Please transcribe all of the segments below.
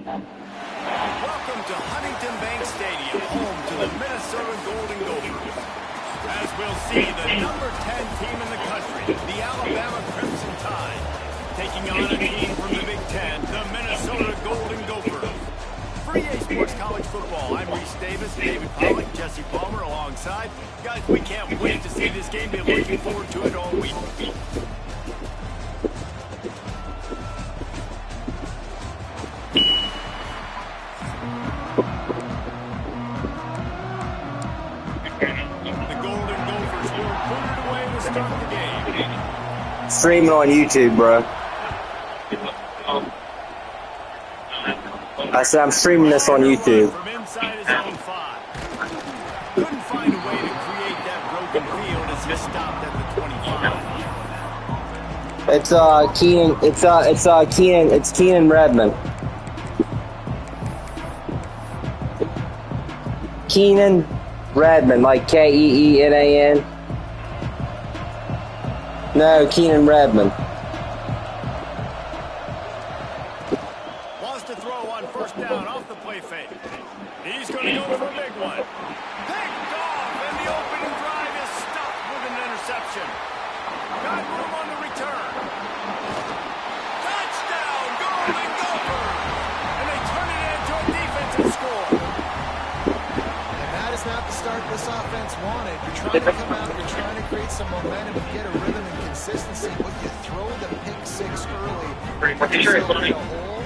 Welcome to Huntington Bank Stadium, home to the Minnesota Golden Gophers. As we'll see, the number 10 team in the country, the Alabama Crimson Tide, taking on a team from the Big Ten, the Minnesota Golden Gophers. For EA Sports College Football, I'm Reese Davis, David Pollack, Jesse Palmer alongside. Guys, we can't wait to see this game. Be looking forward to it all week. Streaming on YouTube, bro. I said I'm streaming this on YouTube. From inside his own 5. Couldn't find a way to create that broken field as he stopped at the 25. It's Keenan Redmond. Keenan Redmond, like K-E-E-N-A-N. No, Keenan Redmond. Wants to throw on first down off the play fake. He's going to go for a big one. Picked off, and the opening drive is stopped with an interception. Got room on the return. Touchdown, Golden Gophers! And they turn it into a defensive score. And that is not the start this offense wanted. You're trying to come out, you're trying to create some momentum and get a rhythm and consistency, but you throw the pick six early. Sure it's in a hole,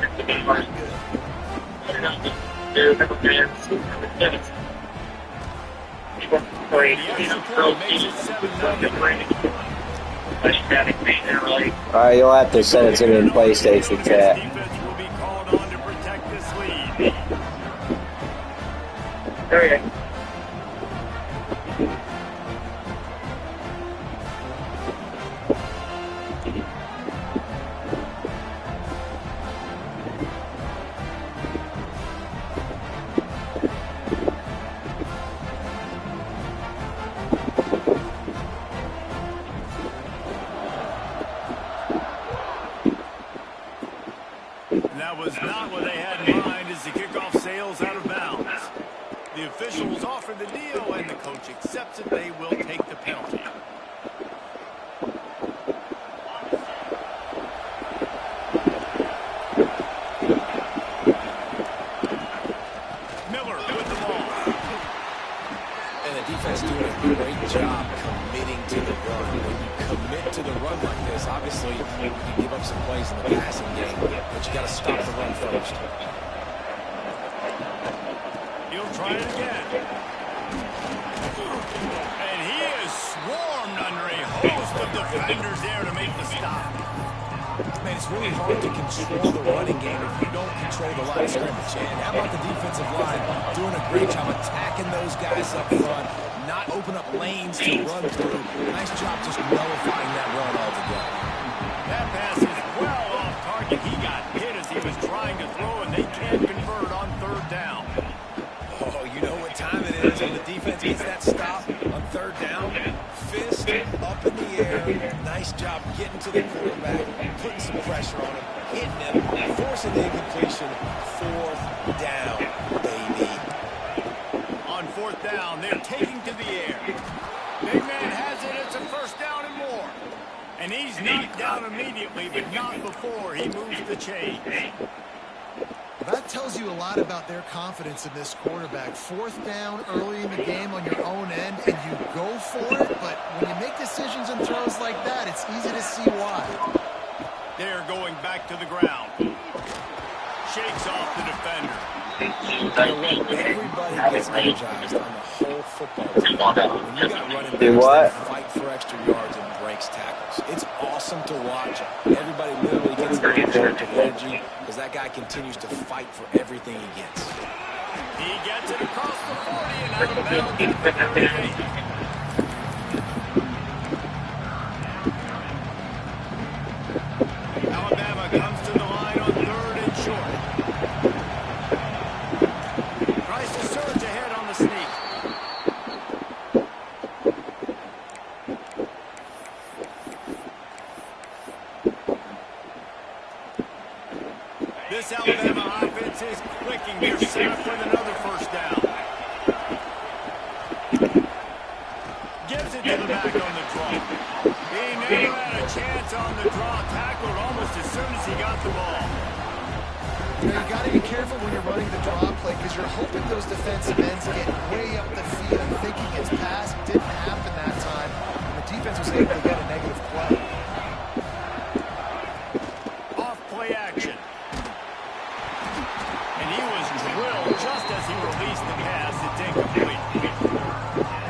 Alright, you'll have to send it to me in PlayStation chat. Defense will be called on to protect this 6 lead. There you go. That was not what they had in mind as the kickoff sails out of bounds. The officials offer the deal, and the coach accepts it. They will take the penalty. Miller with the ball. And the defense doing a great job committing to the run. When you commit to the run like this, obviously you can give up some plays in the passing game, but you got to stop the run first. He'll try it again. And he is swarmed under a host of defenders there to make the stop. Man, it's really hard to control the running game if you don't control the line of scrimmage. And how about the defensive line doing a great job attacking those guys up front, not open up lanes to run through. Nice job just nullifying that run altogether. That pass is well off target. He got hit as he was trying to throw, and they can't convert on 3rd down. Oh, you know what time it is when the defense gets that stop on 3rd down. Fist up in the air. Nice job getting to the quarterback, putting some pressure on him, hitting him, forcing the incompletion. 4th down, baby. On 4th down, they're taking to the air. Big man has it. It's a 1st down and more. And he's knocked down immediately, but not before he moves the chains. That tells you a lot about their confidence in this quarterback. 4th down early in the game on your own end, and you go for it. But when you make decisions and throws like that, it's easy to see why. They're going back to the ground. Shakes off the defender. Everybody gets energized on the whole football team. When you got running Do backs what? that fight for extra yards and breaks tackles, it's awesome to watch. Everybody literally gets energized with energy because that guy continues to fight for everything he gets. He gets it across the 40 and out of bounds at the 38. Alabama comes to the line on 3rd and short. Tries to surge ahead on the sneak. This Alabama offense is clicking. They're set up with another 1st down. Gives it to the back on the draw. He never had a chance on the draw. Tackled almost as soon as he got the ball. You know, you got to be careful when you're running the draw play because you're hoping those defensive ends get way up the field thinking it's passed. Didn't happen that time. And the defense was able to get a negative play. Off play action. And he was drilled just as he released the pass. It's incomplete.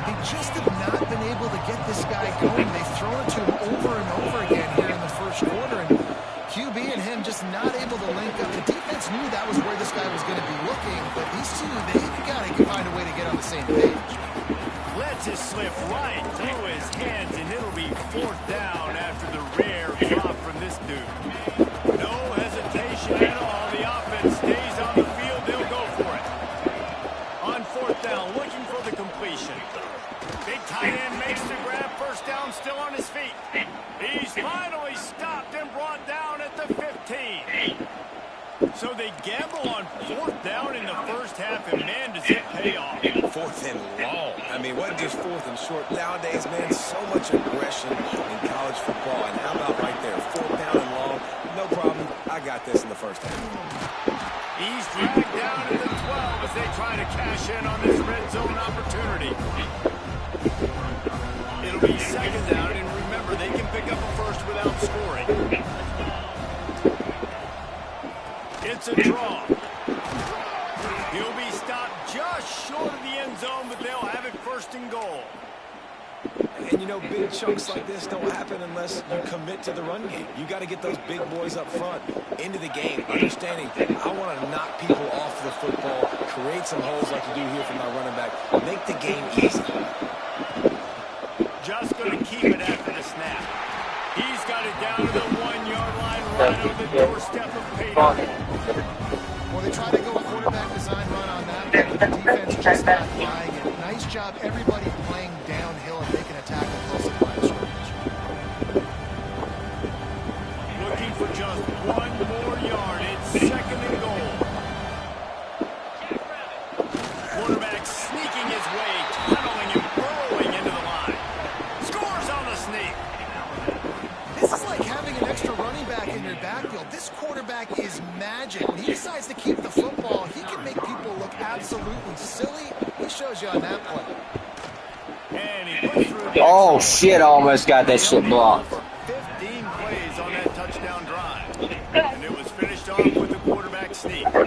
They just have not been able to get this guy going. They've thrown it to him over and over again here in the 1st quarter. And QB and him just not able to link up. The defense knew that was where this guy was going to be looking, but these two, they've got to find a way to get on the same page. Lets it slip right through his hands, and it'll be 4th down after the rare drop from this dude. No hesitation at all. The offense stays on the field. They'll go for it. On 4th down, looking for the completion. Big tight end makes the grab. 1st down, still on his feet. He's finally stopped and brought down at the 15. So they gamble on 4th down in the 1st half, and man, does it pay off. 4th and long. I mean, what just 4th and short? Nowadays, man, so much aggression in college football. And how about right there? 4th down and long. No problem. I got this in the 1st half. He's dragged down at the 12 as they try to cash in on this red zone opportunity. It'll be 2nd down, and remember, they can pick up a 1st without scoring. It's a draw. He'll be stopped just short of the end zone, but they'll have it 1st and goal. And, you know, big chunks like this don't happen unless you commit to the run game. You got to get those big boys up front into the game, understanding I want to knock people the football, create some holes like you do here from our running back, make the game easy. Just going to keep it after the snap. He's got it down to the 1-yard line, right on the doorstep of paydown. Well, they try to go a quarterback design run on that, but the defense just not buying it. Nice job, everybody playing downhill and making a tackle close to the line of scrimmage. Looking for just 1 more yard. It's 2nd and goal. Quarterback sneaking his way, tunneling and burrowing into the line. Scores on the sneak. This is like having an extra running back in your backfield. This quarterback is magic. When he decides to keep the football, he can make people look absolutely silly. He shows you on that play. And he puts through the Oh shit, I almost got that shit blocked. 15 plays on that touchdown drive. And it was finished off with the quarterback sneak. They're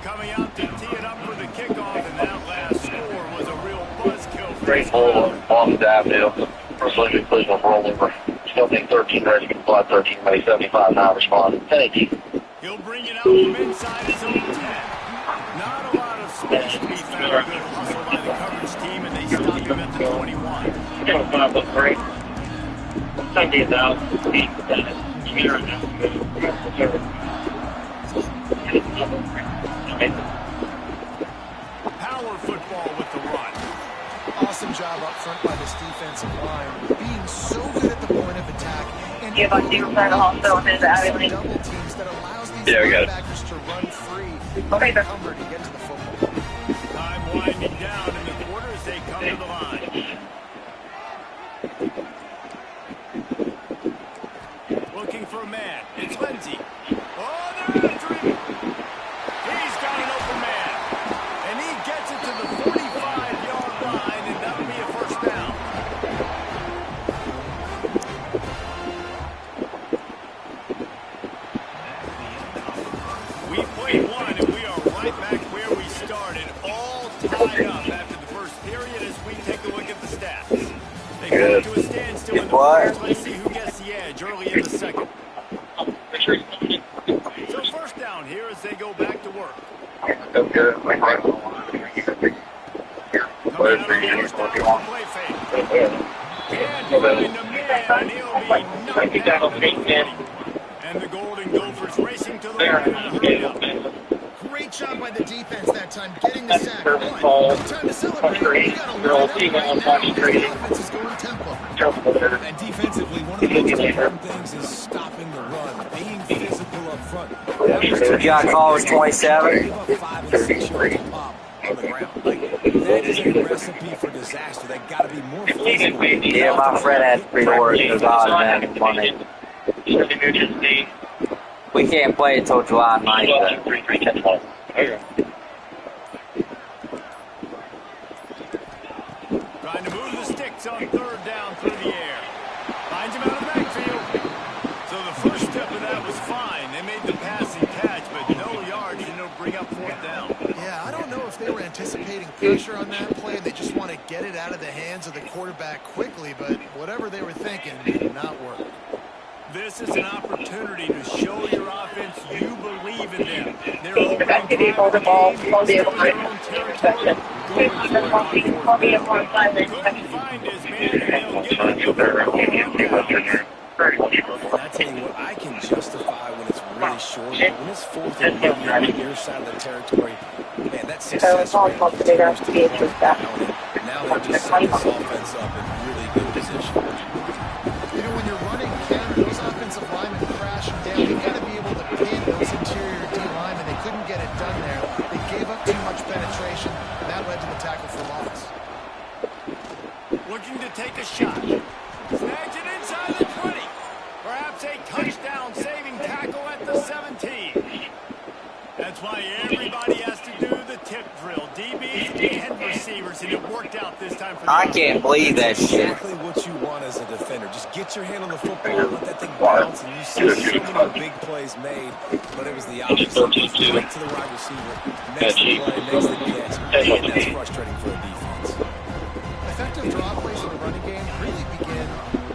coming out to tee it up for the kickoff, and that last score was a real buzzkill for this crowd. On the avenue. First Olympic collision rollover. Still think 13 ready to fly 13 by 75 now respond. 10-18. He'll bring it out from inside his own 10. Not a lot of space to be found. Good hustle by the coverage team, and they stop him at the 21. 5-3. 70,000. Power football with the run. Awesome job up front by this defensive line, being so good at the point of attack and Yeah, but you were also in the alley. double teams that allows these Yeah, we got it. linebackers to run free and Okay, sir. cover to get to the football. Time winding down in the quarter as they come to the line. Looking for a man. It's Lindsey. Oh, they're after him. He's got an open man. And he gets it to the 45-yard line, and that'll be a first down. We played one, and we are right back where we started, all tied up after the first period as we take a look at the stats. They come to a standstill in the What? first. Let's see who gets the edge early in the second. So first down here as they go back to work. Coming out of the first down, play fake. And behind the man, and he'll be knocked out of the 40. And the Golden Gophers racing to the line in a hurry up. Great job by the defense that time, getting the sack. One, no time to celebrate. You got to line up right now. The offense is going tempo. And defensively, one of the most important things is stopping the run, being physical up front. You got calls 27. Give up 5 and 6 yards a pop on the ground. Like, that is a recipe for disaster. They got to be more physical. Yeah, my friend had pre-ordered his odd man money. We can't play until July 9th. Trying to move the sticks on third down through the air. Finds him out of the backfield. So the first step of that was fine. They made the passing catch, but no yards, and it'll bring up fourth down. Yeah, I don't know if they were anticipating pressure on that play and they just want to get it out of the hands of the quarterback quickly, but whatever they were thinking did not work. This is an opportunity to show your offense you believe in them. They're opening drive of the game, still in their own territory, going for it on fourth down. Couldn't find his man, and they'll give it to the And I tell you what, I can justify when it's really short, but when it's 4th and 1 on your side of the territory, man, that success rate continues to go down. And now they've just set this offense up in really good position. You know, when you're running counter, those offensive linemen crashing down, you got to be able to pin those interior D linemen. They couldn't get it done there. They gave up too much penetration, and that led to the tackle for loss. looking to take a shot. Snags it inside the 20. Perhaps a touchdown-saving tackle at the 17. That's why everybody has to do the tip drill. DBs and receivers, and it worked out this time for the I can't believe that shit. Exactly what you want as a defender. Just get get your hand on the football, let that thing bounce, and you see so many big plays made, but it was the opposite. It goes right to the wide receiver, makes the play, makes the catch, and that's frustrating for a defense. Effective draw plays in the running game really begin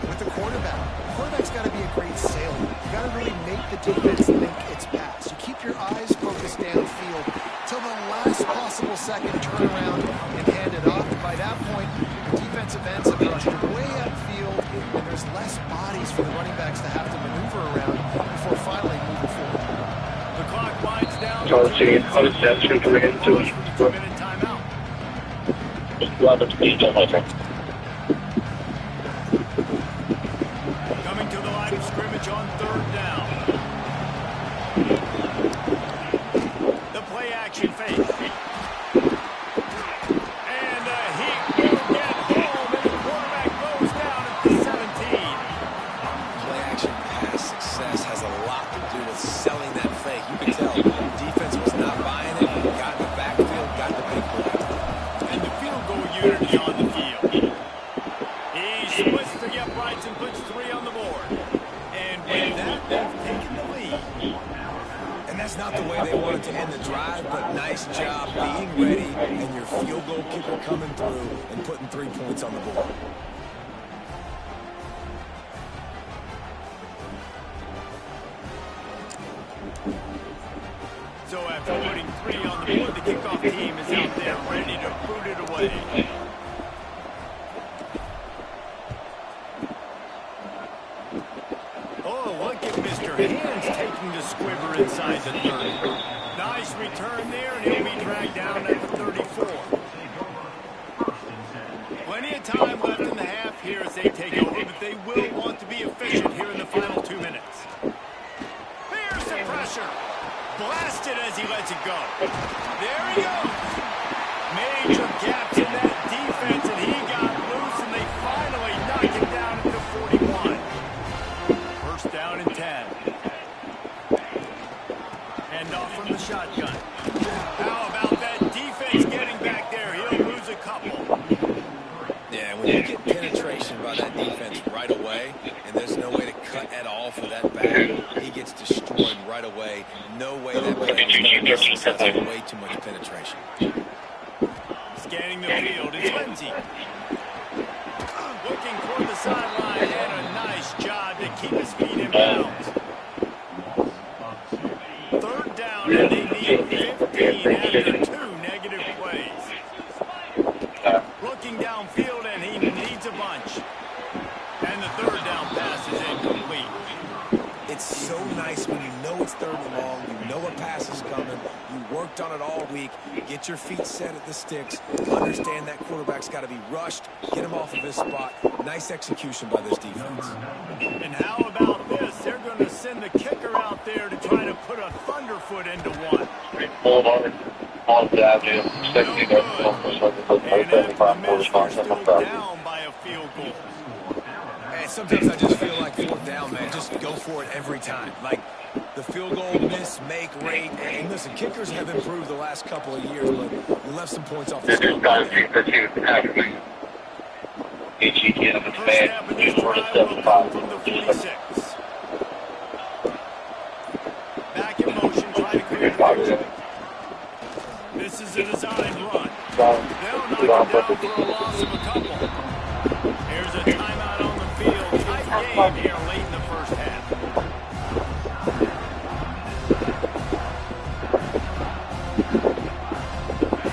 with the quarterback. The quarterback's got to be a great sailor. You got to really make the defense think it's pass. You keep your eyes focused downfield till the last possible second, turn around and hand it off. By that point, the defensive ends have rushed way upfield, and there's less bodies for the running backs to have to maneuver around before finally moving forward. The clock winds down. So let's see, how does that shoot to get into it? 2-minute timeout. Coming to the line of scrimmage on 3rd down. The play action fake. And he will get home, and the quarterback goes down at the 17. Play action pass success has a lot to do with selling that fake. You can tell defense was not buying it, got in the backfield, got the big play. And the field goal unit is on the field. He splits the uprights and puts 3 on the board. And with that, they've taken the lead. And that's not the way they wanted to end the drive, but nice job being ready and your field goal kicker coming through and putting 3 points on the board. So after putting 3 on the board, the kickoff team is out there ready to boot it away. Oh, look at Mr. Hands taking the squibber inside the 30. Nice return there, and he'll be dragged down at the 34. Plenty of time left in the half here as they take over, but they will want to be efficient here in the final 2 minutes. Here's the pressure. Blasted as he lets it go. There he goes. Major gaps in that defense, and he got loose, and they finally knock him down at the 41. First down and 10. Hand off from the shotgun. How about that defense getting back there? He'll lose a couple. Yeah, when you get penetration by that defense right away, and there's no way to cut at all for that back, he gets destroyed right away. No way that play was done. That's way too much penetration. Scanning the field is Lindsey. Looking toward the sideline, and a nice job to keep his feet in bounds. 3rd down, and they need 15 after 2 negative plays. Looking downfield, and he needs a bunch. And the 3rd down pass is incomplete. It's so nice when you know it's 3rd and long, you know a pass is coming, you worked on it all week, get your feet set at the sticks, understand that quarterback's got to be rushed, get him off of his spot. Nice execution by this defense. And how about this? They're going to send the kicker out there to try to put a thunderfoot into one. Hold on the avenue. And the Mets are still down by a field goal. And sometimes I just feel like 4th down, man, just go for it every time. Like the field goal miss, make rate. And listen, kickers have improved the last couple of years, but you left some points off the score. First snap in this drive will come from the 46. Back in motion, trying to clear the field. This is a designed run. They'll knock him down for a loss of a couple. Here's a timeout on the field. Tight game here late in the first half.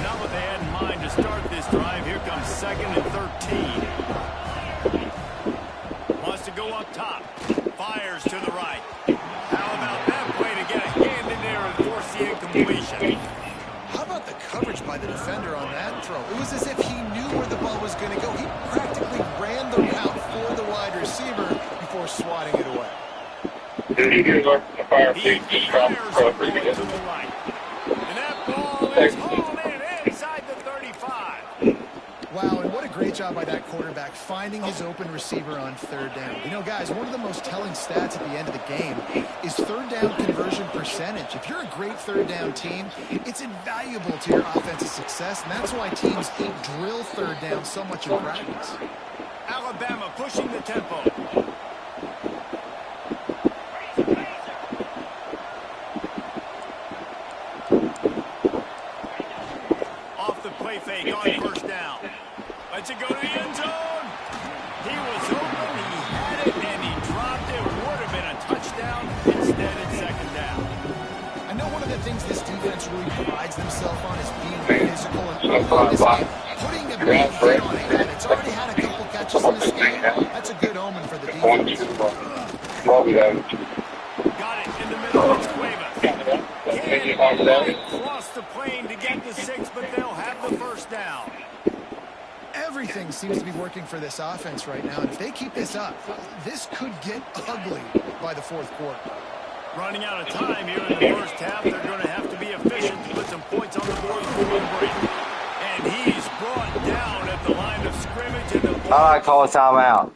Not what they had in mind to start this drive. Here comes 2nd and 13. Wants to go up top. Fires to the right. How about that play to get a hand in there and force the incompletion? How about the coverage by the defender on that throw? It was as if he knew where the ball was going to go. He practically ran the route for the wide receiver before swatting it away. He fires the ball to the right. And that ball is hauled in inside the 35. Wow, and what a great job by that quarterback finding his open receiver on 3rd down. You know, guys, one of the most telling stats at the end of the game is 3rd down conversion percentage. If you're a great 3rd down team, it's invaluable to your offensive success, and that's why teams drill 3rd down so much in practice. Alabama pushing the tempo. play fake on first down. Lets it go to the end zone. He was open, he had it, and he dropped it. Would have been a touchdown. Instead, it's second down. I know one of the things this defense really prides themselves on is being physical and putting a big hit on it. It's already had a couple catches in this game. That's a good omen for the defense. Got it in the middle. It's Cuevas. Can't cross the plane to get the 6, but they'll have the first down. Everything seems to be working for this offense right now, and if they keep this up, this could get ugly by the fourth quarter. Running out of time here in the first half. They're going to have to be efficient to put some points on the board before the break. And he's brought down at the line of scrimmage. And the All right, call a timeout.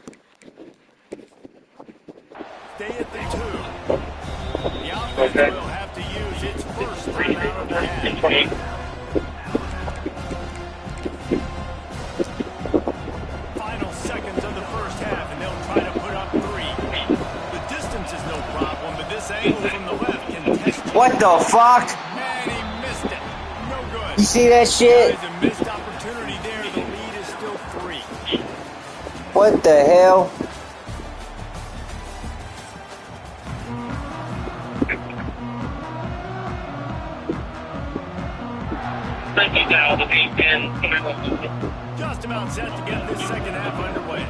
stay at the 2. The offense will have to use its first timeout of the half. Final seconds of the first half, and they'll try to put up 3. The distance is no problem, but this angle from the left can test you. What the fuck? Man, he missed it. No good. You see that shit? There's a missed opportunity there. The lead is still 3. What the hell? Just about set to get this second half underway.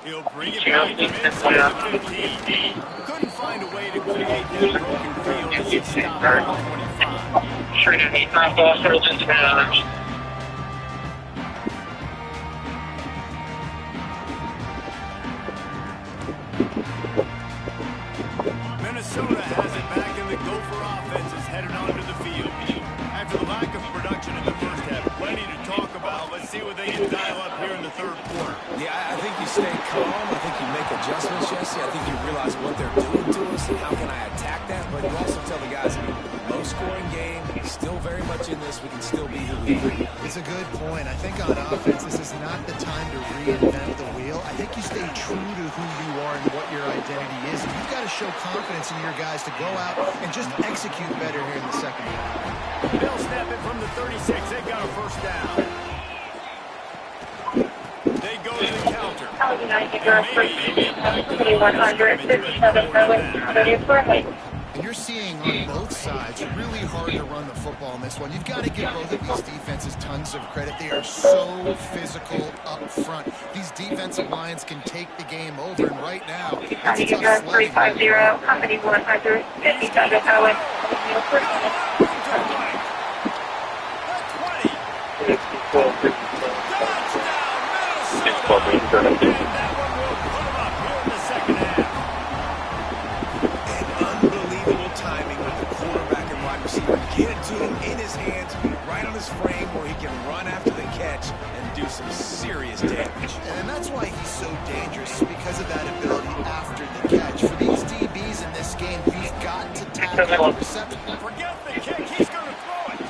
He'll bring it back to inside the 15. Couldn't find a way to create that broken field as he stopped at the 25. Minnesota has it back, and the Gopher offense is headed onto the field. After the lack of production in the first half, plenty to talk about. Let's see what they can dial up here in the third quarter. Yeah, I think you stay calm. I think you make adjustments, Jesse. I think you realize what they're doing to us and how can I attack that. But you also tell the guys, low-scoring game, still very much in this. We can still be who we are. It's a good point. I think on offense, this is not the time to reinvent the wheel. I think you stay true to who you are and what your identity is. And you've got to show confidence in your guys to go out and just execute better here in the second half. They'll snap it from the 36. They've got a first down. They go to the counter. And you're seeing on both sides really hard to run the football in this one. You've got to give both of these defenses tons of credit. They are so physical up front. These defensive lines can take the game over, and right now, it's tough sledding. 350, company 100, 57 Owen. Unbelievable timing with the quarterback and wide receiver. Get it to him in his hands, right on his frame where he can run after the catch and do some serious damage. And that's why he's so dangerous, because of that ability after the catch. For these DBs in this game, you've got to tackle the reception. Forget the kick. He's going to throw it.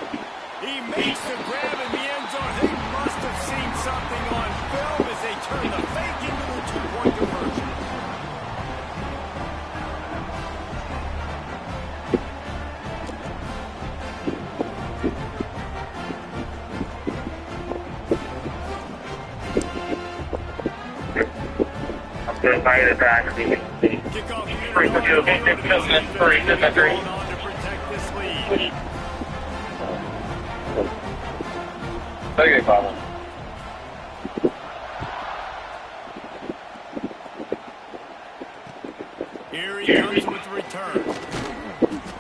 He makes the grab in the end zone. They must have seen something on film as they turn the fake into the two-point conversion. Kickoff unit going on to protect this lead. Okay, Father. Here he comes with the return.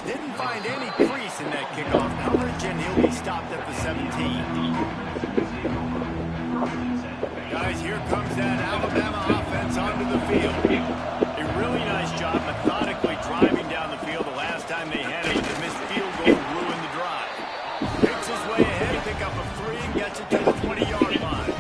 Didn't find any crease in that kickoff coverage, and he'll be stopped at the 17. Guys, here comes that Alabama offense onto the field. A really nice job methodically driving down the field the last time they had it, but the missed field goal ruined the drive. Picks his way ahead, pick up a 3, and gets it to the 20-yard line.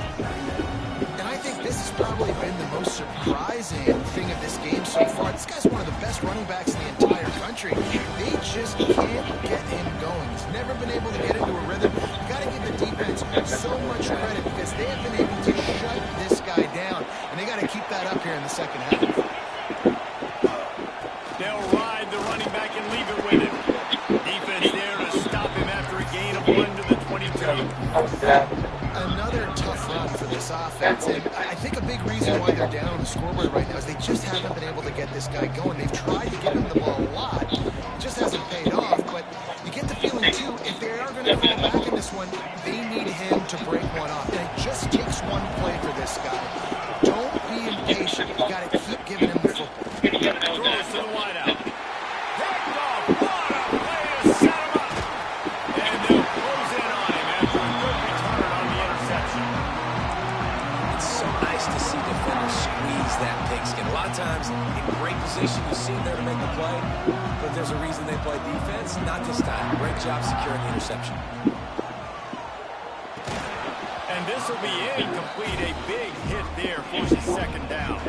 And I think this has probably been the most surprising thing of this game so far. This guy's one of the best running backs in the entire country. They just can't get him going. He's never been able to get into a rhythm. You've got to give the defense deserves so much credit because they have been able to shut this guy down, and they got to keep that up here in the second half. They'll ride the running back and leave it with him. Defense there to stop him after a gain of 1 to the 22. Another tough run for this offense, and I think a big reason why they're down on the scoreboard right now is they just haven't been able to get this guy going. They've tried to give him the ball a lot. It just hasn't paid off, but you get the feeling, too, if they are going to fall back in this one, they need him to break one off. And it just takes one play for this guy. Don't be impatient. You got to keep giving him the football. Throws to the wideout. Picked off. What a play to set him up. And they'll close in on him after a good return on the interception. It's so nice to see defenders squeeze that pigskin. A lot of times, in great position, you see them there to make the play, but there's a reason they play defense. Not this time. Great job securing the interception. And this will be incomplete. A big hit there forces second down.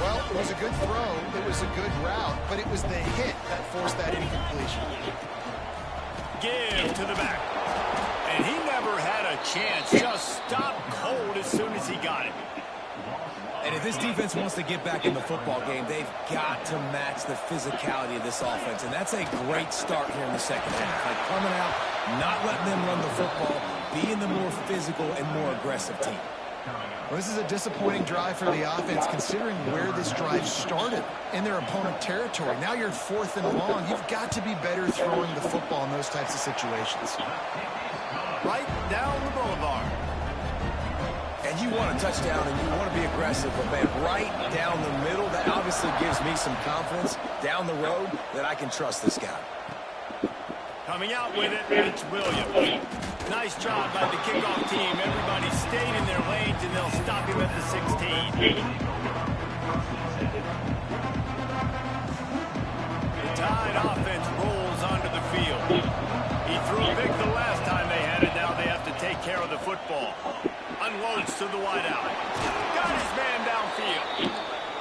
Well, it was a good throw. It was a good route, but it was the hit that forced that incompletion. Give to the back. And he never had a chance. Just stopped cold as soon as he got it. And if this defense wants to get back in the football game, they've got to match the physicality of this offense. And that's a great start here in the second half. Like coming out, not letting them run the football, being the more physical and more aggressive team. Well, this is a disappointing drive for the offense, considering where this drive started in their opponent territory. Now you're 4th and long. You've got to be better throwing the football in those types of situations. Right down the boulevard. And you want a touchdown and you want to be aggressive, but man, right down the middle, that obviously gives me some confidence down the road that I can trust this guy. Coming out with it, it's Williams. Nice job by the kickoff team. Everybody stayed in their lanes, and they'll stop him at the 16. The Tide offense rolls onto the field. He threw a pick the last time they had it. Now they have to take care of the football. Unloads to the wideout. Got his man downfield.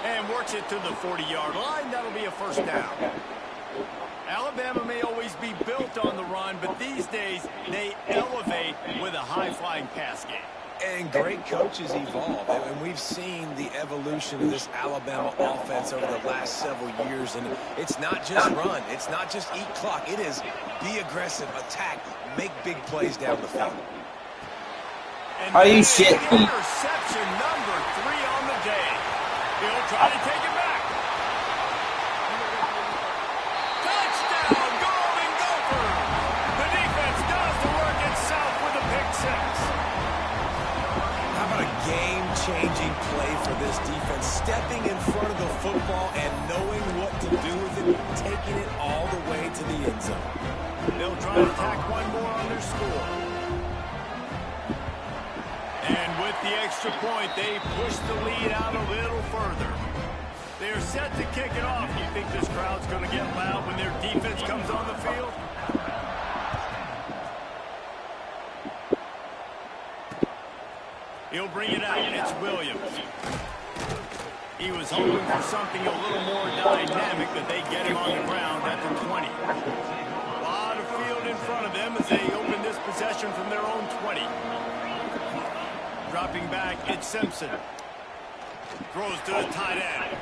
And works it to the 40-yard line. That'll be a first down. Alabama may always be built on the run, but these days they elevate with a high-flying pass game. And great coaches evolve, and we've seen the evolution of this Alabama offense over the last several years, and it's not just run, it's not just eat clock, it is be aggressive, attack, make big plays down the field. And Are you shitting me? Interception number 3 on the day. He'll try to take it back. Touchdown, Golden Gophers! The defense does the work itself with a pick 6. How about a game-changing play for this defense, stepping in front of the football and knowing what to do with it, taking it all the way to the end zone. They'll try to tack one more on their score. And with the extra point, they push the lead out a little further. They're set to kick it off. You think this crowd's going to get loud when their defense comes on the field? He'll bring it out. It's Williams. He was hoping for something a little more dynamic, but they get him on the ground at the 20. A lot of field in front of them as they open this possession from their own 20. Dropping back, it's Simpson. Throws to the tight end.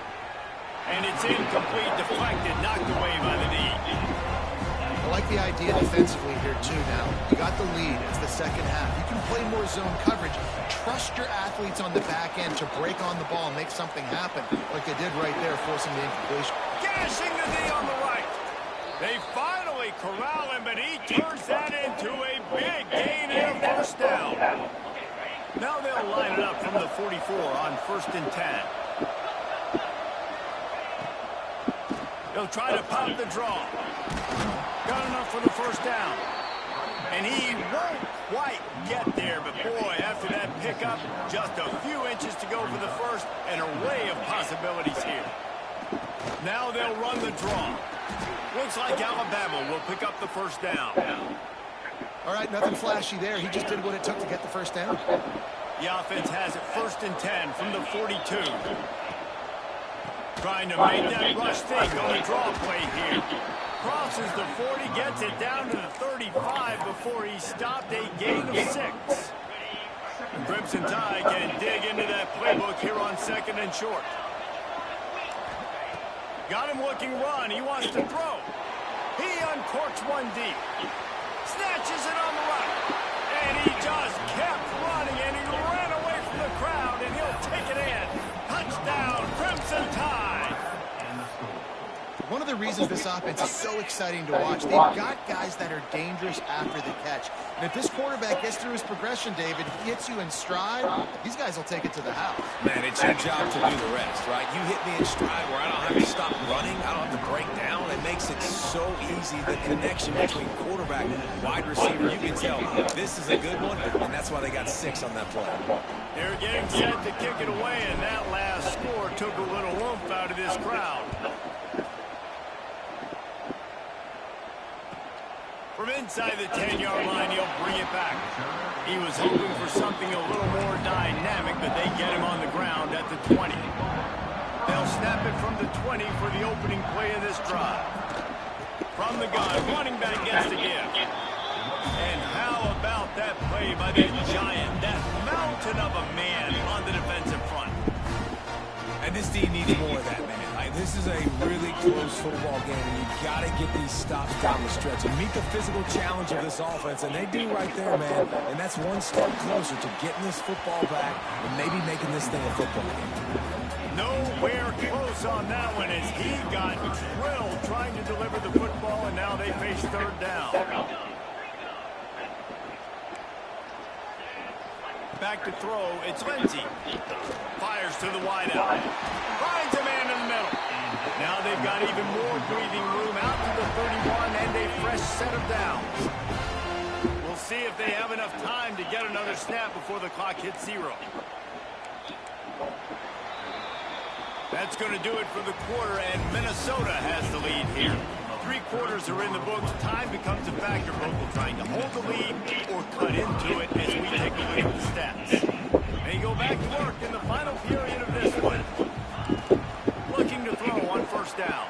And it's incomplete, deflected, knocked away by the knee. I like the idea defensively here, too, now. You got the lead. It's the second half. You can play more zone coverage. Trust your athletes on the back end to break on the ball and make something happen, like they did right there, forcing the incompletion. Gashing the knee on the right. They finally corral him, but he turns that into a big gain and a first down. Now they'll line it up from the 44 on 1st and 10. They'll try to pop the draw. Got enough for the first down. And he won't quite get there, but boy, after that pickup, just a few inches to go for the first, an array of possibilities here. Now they'll run the draw. Looks like Alabama will pick up the first down. All right, nothing flashy there. He just did what it took to get the first down. The offense has it 1st and 10 from the 42. Trying to make that rush think on the draw play here. Crosses the 40, gets it down to the 35 before he stopped, a gain of 6. Crimson Tide can dig into that playbook here on 2nd and short. Got him looking run. He wants to throw. He uncorks one deep. Snatches it on the right. And he just kept running, and he ran away from the crowd, and he'll take it in. Touchdown, Crimson Tide. One of the reasons this offense is so exciting to watch, they've got guys that are dangerous after the catch. And if this quarterback gets through his progression, David, he hits you in stride, these guys will take it to the house. Man, it's your job to do the rest, right? You hit me in stride where I don't have to stop running. I don't have to break down. It makes it so easy, the connection between quarterback and wide receiver. You can tell this is a good one, and that's why they got 6 on that play. They're getting set to kick it away, and that last score took a little oomph out of this crowd. From inside the 10-yard line, he'll bring it back. He was hoping for something a little more dynamic, but they get him on the ground at the 20. They'll snap it from the 20 for the opening play of this drive. From the gun, running back gets the gift. And how about that play by the giant, that mountain of a man on the defensive front? And this team needs more of that, man. This is a really close football game, and you got to get these stops down the stretch and meet the physical challenge of this offense, and they do right there, man. And that's one step closer to getting this football back and maybe making this thing a football game. Nowhere close on that one as he got drilled trying to deliver the football, and now they face 3rd down. Back to throw, it's Lindsey. Fires to the wideout. Finds a man in the middle. Now they've got even more breathing room out to the 31 and a fresh set of downs. We'll see if they have enough time to get another snap before the clock hits 0. That's going to do it for the quarter, and Minnesota has the lead here. 3 quarters are in the books. Time becomes a factor, both in trying to hold the lead or cut into it as we take a look at the stats. They go back to work in the final period of this one. Looking to throw on 1st down.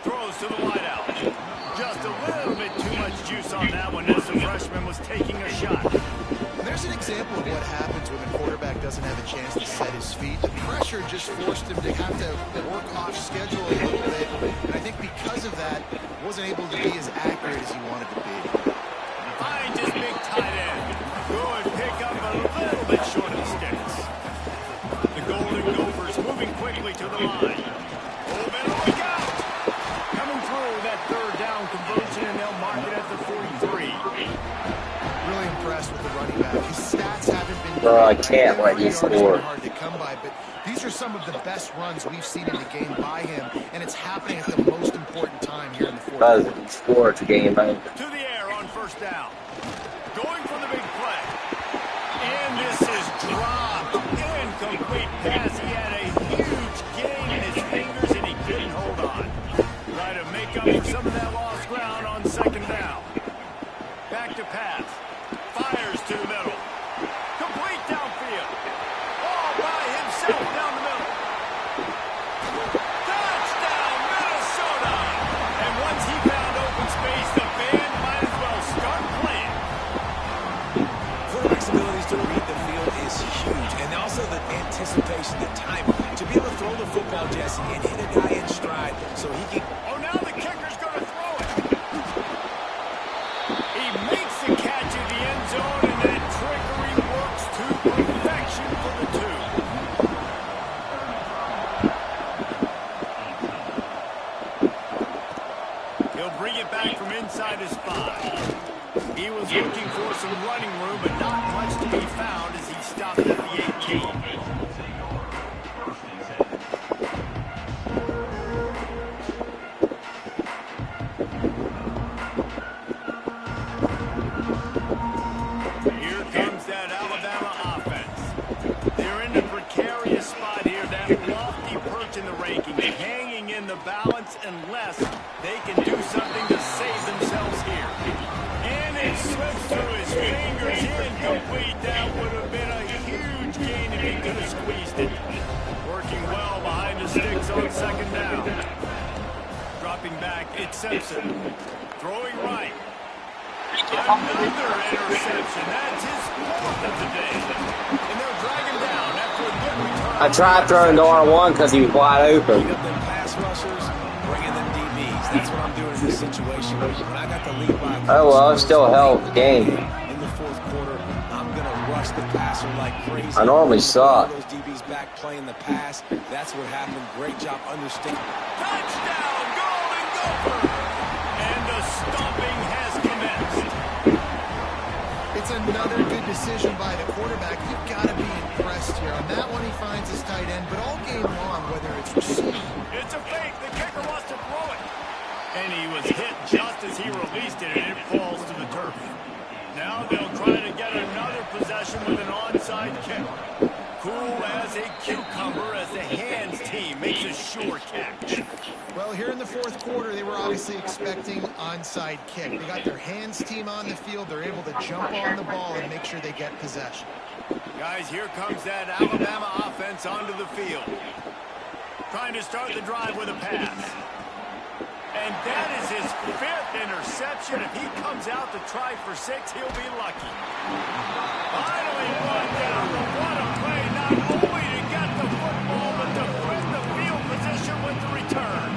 Throws to the wideout. Just a little bit too much juice on that one as the freshman was taking a shot. There's an example of what happens when the quarterback doesn't have a chance to set his feet. The pressure just forced him to have to work off schedule a little bit. And I think because of that, wasn't able to be as accurate as he wanted to be. Finds his big tight end. Good pickup, a little bit short of the sticks. The Golden Gophers moving quickly to the line. Oh, better look out! Coming through that 3rd down conversion, and they'll mark it at the 43. Really impressed with the running back. His stats haven't been I can't let you score. hard to come by, but these are some of the best runs we've seen in the game by him, and it's happening at the most important time here in the 4th quarter. Doesn't score, it's a game over. To the air on 1st down. Going for the big play. And this is dropped. Incomplete pass. He had a huge gain in his fingers, and he couldn't hold on. Try to make up for some of that lost ground on 2nd down. Back to pass. Fires to the middle. Complete downfield. All by himself down the middle. Touchdown, Minnesota! And once he found open space, the band might as well start playing. Quarterback's abilities to read the field is huge, and also the anticipation, the timing. To be able to throw the football, Jesse, and hit a guy in stride so he can... Oh, now the kicker's going to throw it. He makes the catch in the end zone, and that trickery works to perfection for the 2. He'll bring it back from inside his 5. He was looking for some running room, but not much to be found as he stopped at the 18. Here comes that Alabama offense. They're in a precarious spot here, that lofty perch in the rankings, hanging in the balance unless they can do something to save themselves here. And it slips through his fingers, incomplete. That would have been a huge gain if he could have squeezed it. Working well behind the sticks on 2nd down. Dropping back, it's Simpson. Throwing right. Another interception. That's his 4th of the day. And I tried throwing to R1 because he was wide open. Bring up them pass rushers, bring in them DBs. That's what I'm doing in this situation. When I got the lead by Oh well, it still held the game. in the fourth quarter, I'm gonna rush the passer like crazy. I normally suck. Those DBs back playing the pass. That's what happened. Great job understanding. Touchdown, Golden Gopher! And the stomping has commenced. It's another good decision by the quarterback. You've got to be impressed here. On that one, he finds his tight end, but all game long, whether it's received. It's a fake. The kicker wants to throw it. And he was hit just as he released it, and it falls to the turf. Now they'll try to get another possession with an onside kick. Cool as a cucumber as the hands team makes a sure catch. Well, here in the fourth quarter, they were obviously expecting onside kick. They got their hands team on the field. They're able to jump on the ball and make sure they get possession. Guys, here comes that Alabama offense onto the field. Trying to start the drive with a pass. And that is his 5th interception. If he comes out to try for 6, he'll be lucky. Finally brought down. What a play, not only to get the football, but to flip the field position with the return.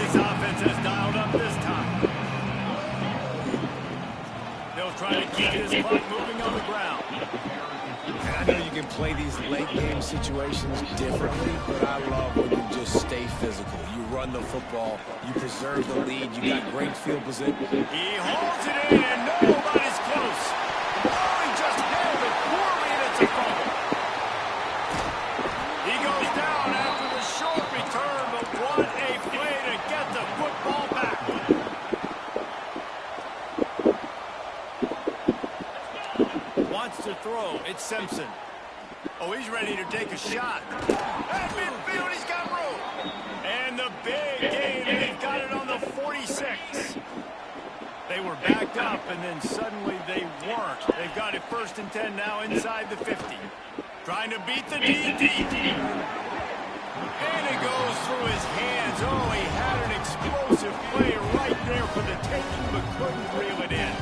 This offense has dialed up this time. They'll try to keep this clock moving on the ground. And I know you can play these late game situations differently, but I love when you just stay physical. You run the football, you preserve the lead, you got great field position. He holds it in, and nobody's close. Oh, he just held it poorly, and it's a fumble. He goes down after the short return, but what a play to get the football back. Wants to throw. It's Simpson. Oh, he's ready to take a shot. At midfield, he's got room. And the big gain, and he's got it on the 46. They were backed up, and then suddenly they weren't. They've got it 1st and 10 now inside the 50. Trying to beat the DD. And it goes through his hands. Oh, he had an explosive play right there for the taking, but couldn't reel it in.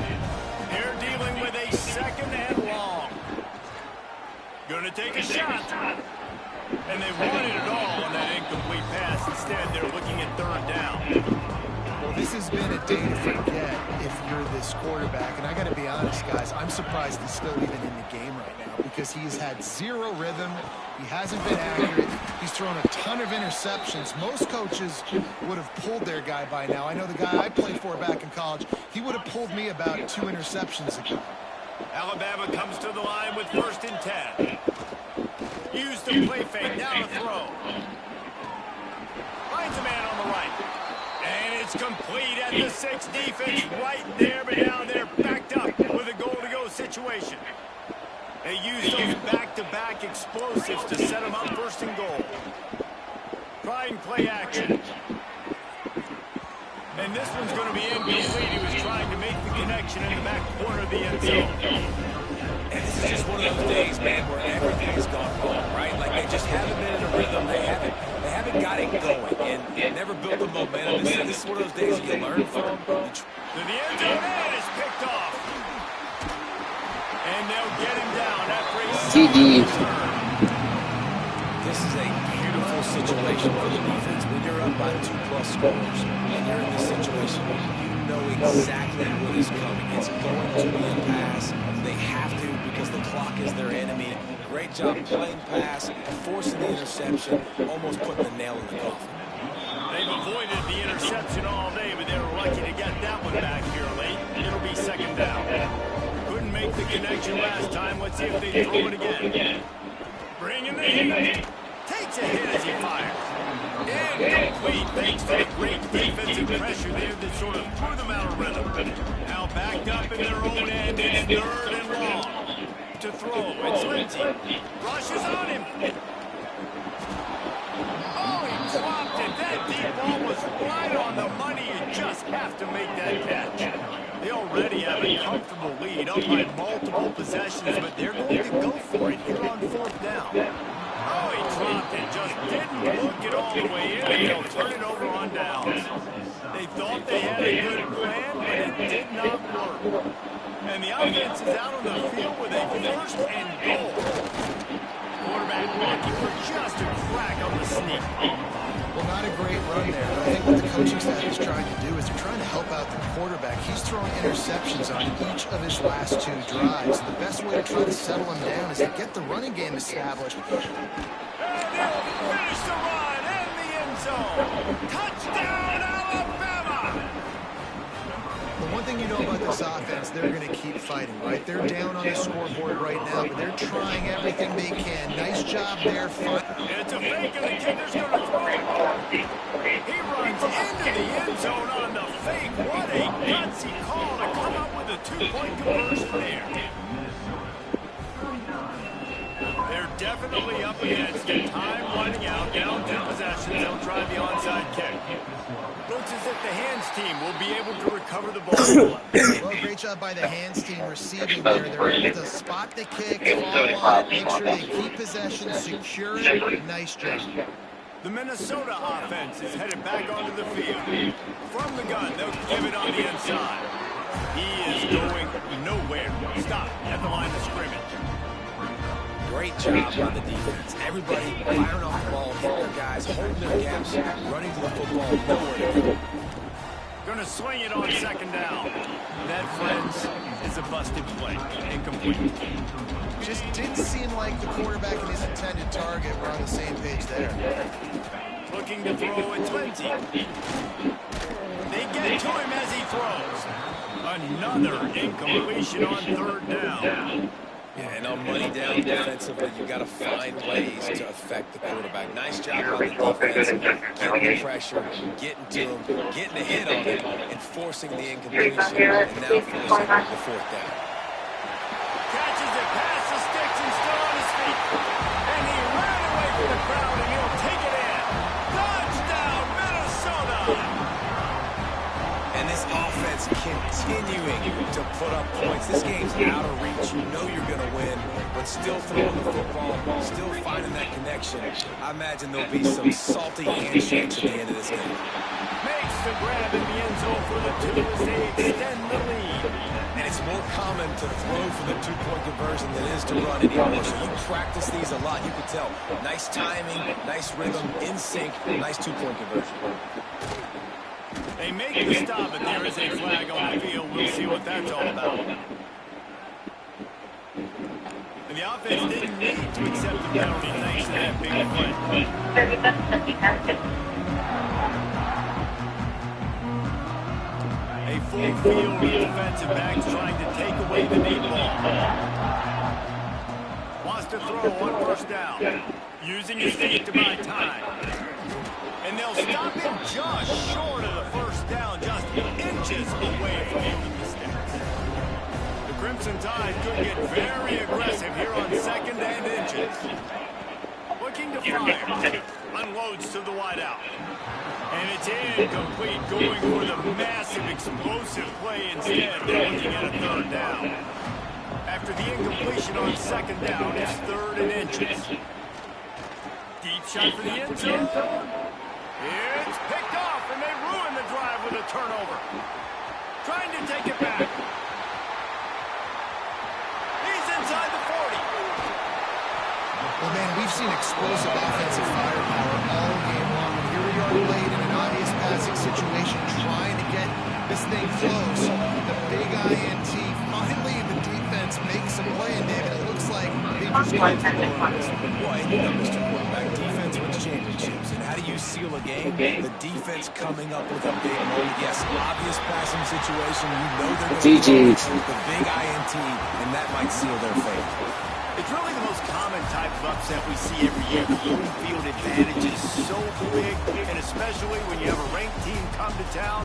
They're dealing with a 2nd and long. Going to take a shot. And they wanted it all on that incomplete pass. Instead, they're looking at 3rd down. Well, this has been a day to forget if you're this quarterback. And I got to be honest, guys, I'm surprised he's still even in the game right now because he's had 0 rhythm. He hasn't been accurate. He's thrown a ton of interceptions. Most coaches would have pulled their guy by now. I know the guy I played for back in college, he would have pulled me about 2 interceptions ago. Alabama comes to the line with 1st and 10. Used the play fake, now to throw. Finds a man on the right. And it's complete at the 6. Defense right there, but now they're backed up with a goal-to-go situation. They use those back-to-back explosives to set them up 1st and goal. Try and play action. And this one's going to be incomplete. He was trying to make the connection in the back corner of the end zone. And this is just one of those days, man, where everything has gone wrong, right? Like they just haven't been in a rhythm. They haven't got it going and never built the momentum. This is one of those days you learn from. To the end zone, and it's picked off. And they'll get him down after a GG. This is a beautiful situation for the defense. When you're up by 2+ scores and you're in this situation, you know exactly what is coming. It's going to be a pass. They have to because the clock is their enemy. Great job playing pass, forcing the interception, almost putting the nail in the coffin. They've avoided the interception all day, but they were lucky to get that one back here late. It'll be 2nd down. Couldn't make the connection last time. Let's see if they throw it again. Bringing the heat. Takes a hit as he fires. Incomplete thanks to the great defensive pressure there that sort of threw them out of rhythm. Now backed up in their own end. It's 3rd and long. To throw. It's Lindsey. Rushes on him. Oh, he dropped it. That deep ball was right on the money. You just have to make that catch. They already have a comfortable lead up by multiple possessions, but they're going to go for it here on 4th down. Oh, he dropped it. Just didn't look it all the way in, and they'll turn it over on downs. They thought they had a good plan, but it did not work. And the offense is out on the field with a 1st and goal. quarterback looking for just a crack on the sneak. Well, not a great run there, but I think what the coaching staff is trying to do is they're trying to help out the quarterback. He's throwing interceptions on each of his last 2 drives. The best way to try to settle him down is to get the running game established. And he'll finish the run in the end zone. Touchdown, Alabama! The one thing you know about this offense, they're going to keep fighting, right? They're down on the scoreboard right now, but they're trying everything they can. Nice job there. It's a fake, and the kicker's going to throw. He runs into the end zone on the fake. What a gutsy call to come up with a 2-point conversion there. They're definitely up against it. Time winding out. Down 2 possessions. They'll try the onside kick. Looks as if the hands team will be able to recover the ball. Well, great job by the hands team receiving there. They're able to spot the kick, follow up, make sure they keep possession, secure it. Nice job. The Minnesota offense is headed back onto the field. From the gun, they'll give it on the inside. He is going nowhere. Stop at the line of scrimmage. Great job by the defense. Everybody firing off the ball, hitting their guys, holding their gaps, running to the football, nowhere. Gonna swing it on 2nd down. That, friends, is a busted play. Incomplete. Just didn't seem like the quarterback and his intended target were on the same page there. Looking to throw at 20. They get to him as he throws. Another incompletion on 3rd down. Yeah, and on money down defensively, you got to find ways to affect the quarterback. Nice job on the defense, getting the pressure, getting to him, getting a hit on him, and forcing the incompletion, and now forcing the 4th down. Catches it past the sticks and still on his feet. And he ran away from the crowd, and he'll take it in. Touchdown, Minnesota! And this offense continuing to put up points. This game's out of reach. You know you're going to win, but still throwing the football, still finding that connection. I imagine there'll be some salty handshakes at the end of this game. Makes the grab in the end zone for the 2 as they extend the lead. And it's more common to throw for the 2-point conversion than it is to run anymore. So you practice these a lot. You can tell. Nice timing, nice rhythm, in sync, nice 2-point conversion. They make the stop, but there is a flag on the field. We'll see what that's all about. And the offense didn't need to accept the penalty thanks to that big play. A full field of defensive backs trying to take away the deep ball. Wants to throw on 1st down. Using his feet to buy time. And they'll stop him just short of the 1st down, just inches away from moving the sticks. The Crimson Tide could get very aggressive here on 2nd and inches. Looking to fire. Unloads to the wideout. And it's incomplete, going for the massive explosive play instead. They're looking at a 3rd down. After the incompletion on 2nd down, it's 3rd and inches. Deep shot for the end zone. It's picked off, and they ruin the drive with a turnover. Trying to take it back. He's inside the 40. Well, man, we've seen explosive offensive firepower all game long. And here we are late in an obvious passing situation, trying to get this thing close. The big INT, finally the defense makes a play, and David, it looks like they just got to the line. Boy, you know, Mr. Quarterback, defense wins championships. And how do you seal a game? The defense coming up with a big moment. Yes, obvious passing situation. You know they're going to throw the big INT, and that might seal their fate. It's really the most common type of upset we see every year. The home field advantage is so big, and especially when you have a ranked team come to town.